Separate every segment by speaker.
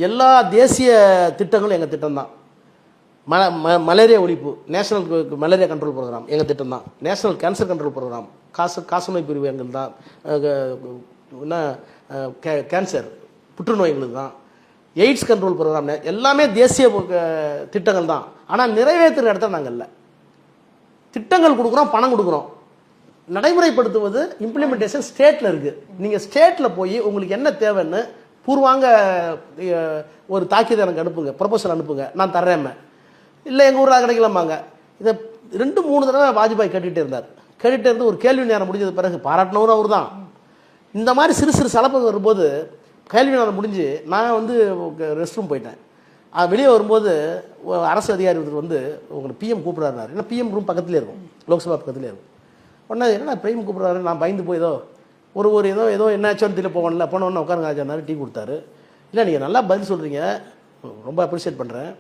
Speaker 1: எல்லா தேசிய திட்டங்களும் எங்கள் திட்டம் தான். மலேரியா ஒழிப்பு, நேஷனல் மலேரியா கண்ட்ரோல் ப்ரோக்ராம் எங்கள் திட்டம் தான். நேஷனல் கேன்சர் கண்ட்ரோல் ப்ரோக்ராம், காசநோய் பிரிவு எங்கள் தான். என்ன கேன்சர் புற்றுநோய் எங்களுக்கு தான். எய்ட்ஸ் கண்ட்ரோல் ப்ரோக்ராம் எல்லாமே தேசிய திட்டங்கள் தான். ஆனால் நிறைவேற்றுற இடத்துல நாங்கள் இல்லை. திட்டங்கள் கொடுக்குறோம், பணம் கொடுக்குறோம், நடைமுறைப்படுத்துவது இம்ப்ளிமெண்டேஷன் ஸ்டேட்டில் இருக்குது. நீங்கள் ஸ்டேட்டில் போய் உங்களுக்கு என்ன தேவைன்னு பூர்வாங்க ஒரு தாக்கீதை எனக்கு அனுப்புங்க, ப்ரொபோசல் அனுப்புங்க, நான் தர்றேன். இல்லை எங்கள் ஊரில் கிடைக்கலாமாங்க. இதை 2-3 தடவை வாஜ்பாய் கேட்டுகிட்டே இருந்தார். கேட்டுகிட்டே இருந்து ஒரு கேள்வி நேரம் முடிஞ்சது பிறகு பாராட்டினவரும் அவர் தான். இந்த மாதிரி சிறு சிறு சலப்பு வரும்போது கேள்வி நேரம் முடிஞ்சு நான் வந்து ரெஸ்ட் ரூம் போயிட்டேன். வெளியே வரும்போது அரசு அதிகாரி வந்து உங்களுக்கு பிஎம் கூப்பிட்றாரு. ஏன்னா பிஎம் ரூம் பக்கத்துலேயே இருக்கும், லோக்சபா பக்கத்துலேயே இருக்கும். உடனே என்ன பிஎம் கூப்பிட்றாரு, நான் பயந்து போய் ஏதோ ஏதோ என்னாச்சோன்னு தெரியல போனோன்னு உட்காருங்க ஆச்சாரு, டீ கொடுத்தாரு. இல்லை நீங்கள் நல்லா பதில் சொல்கிறீங்க, ரொம்ப அப்ரிஷியேட் பண்ணுறேன்.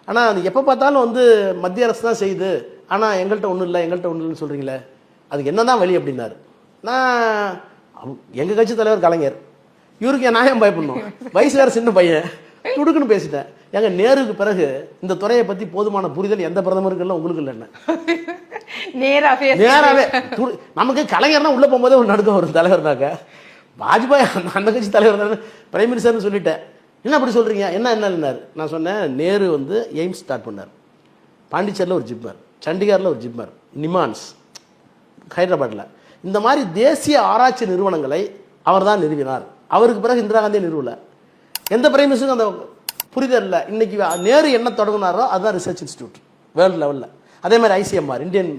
Speaker 1: ஆனால் அது எப்போ பார்த்தாலும் வந்து மத்திய அரசு தான் செய்யுது, ஆனால் எங்கள்கிட்ட ஒன்றும் இல்லைன்னு சொல்கிறீங்களே, அதுக்கு என்ன தான் வழி அப்படின்னாரு. நான் எங்கள் கட்சி தலைவர் கலைஞர், இவருக்கு நான் ஏன் பயப்படணும், வயசு வேறு சின்ன பையன், துடுக்குன்னு பேசிட்டேன். எங்க நேருக்கு பிறகு இந்த துறையை பற்றி போதுமான புரிதல் எந்த பிரதமருக்கு இல்லை, உங்களுக்கு இல்லை. நேராவே நமக்கு கலைஞர்னா உள்ள போகும்போதே ஒரு நடுக்கம் வரும். தலைவர்னாக்க வாஜ்பாய் அந்த கட்சி தலைவர் பிரைம் மினிஸ்டர்னு சொல்லிட்டேன். என்ன அப்படி சொல்றீங்க, என்ன நான் சொன்னேன். நேரு வந்து எய்ம்ஸ் ஸ்டார்ட் பண்ணார், பாண்டிச்சேரியில் ஒரு ஜிப்மர், சண்டிகாரில் ஒரு ஜிப்மர், நிமான்ஸ் ஹைதராபாத்தில். இந்த மாதிரி தேசிய ஆராய்ச்சி நிறுவனங்களை அவர் தான் நிறுவினார். அவருக்கு பிறகு இந்திரா காந்தியை நிறுவல. எந்த பிரைம் மினிஸ்டருக்கும் அந்த புரிதல் இல்லை. இன்னைக்கு நேரு என்ன தொடங்கினாரோ அதுதான் ரிசர்ச் இன்ஸ்டியூட் வேர்ல்டு லெவலில். அதே மாதிரி ICMR, Indian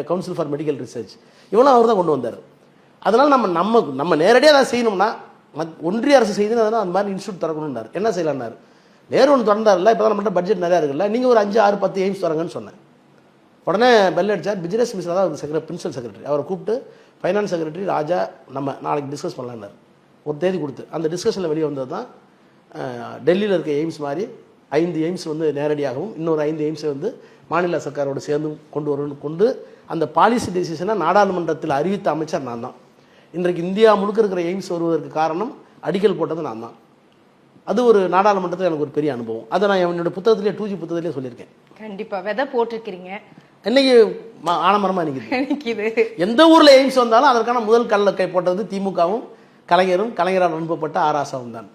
Speaker 1: council for medical research, இவனும் அவர் தான் கொண்டு வந்தார். அதனால் நம்ம நேரடியாக அதை செய்யணும்னா ஒன்றிய அரசு செய்யணும், அந்த மாதிரி இன்ஸ்டியூட் திறக்கணும்னார். என்ன செய்யலாம்னார், நேரு ஒன்று திறந்தார்ல, இப்போ தான் நம்மகிட்ட பட்ஜெட் நிறையா இருக்குல்ல, நீங்கள் ஒரு 5, 6, 10 எய்ம்ஸ் திறங்கன்னு சொன்னேன். உடனே பெல் அடிச்சார். பிசினஸ் மினிஸ்டர் தான் பிரின்சிபல் செக்ரட்டரி, அவரை கூப்பிட்டு ஃபைனான்ஸ் செக்ரட்டரி ராஜா நம்ம நாளைக்கு டிஸ்கஸ் பண்ணலான்னார். ஒரு தேதி கொடுத்து அந்த டிஸ்கஷனில் வெளியே வந்தது தான் டெல்லியில் இருக்க எய்ம்ஸ் மாதிரி 5 எய்ம்ஸ் வந்து நேரடியாகவும் இன்னொரு 5 எய்ம்ஸை வந்து மாநில சர்க்காரோடு சேர்ந்து கொண்டு அந்த பாலிசி டெசிஷனை நாடாளுமன்றத்தில் அறிவித்த அமைச்சர் நான் தான். இன்றைக்கு இந்தியா முழுக்க இருக்கிற எய்ம்ஸ் வருவதற்கு காரணம் அடிக்கல் போட்டது நான் தான். அது ஒரு நாடாளுமன்றத்தில் எனக்கு ஒரு பெரிய அனுபவம். அதை நான் என்னோட புத்தகத்திலே 2G புத்தகத்திலே சொல்லியிருக்கேன்.
Speaker 2: கண்டிப்பாக விதை போட்டிருக்கிறீங்க.
Speaker 1: இன்னைக்கு ஆனமரமா நிற்கிது. எந்த ஊரில் எய்ம்ஸ் வந்தாலும் அதற்கான முதல் கல்லை கை போட்டது திமுகவும் கலைஞரால் அனுப்பப்பட்ட ஆராசாவும் தான்.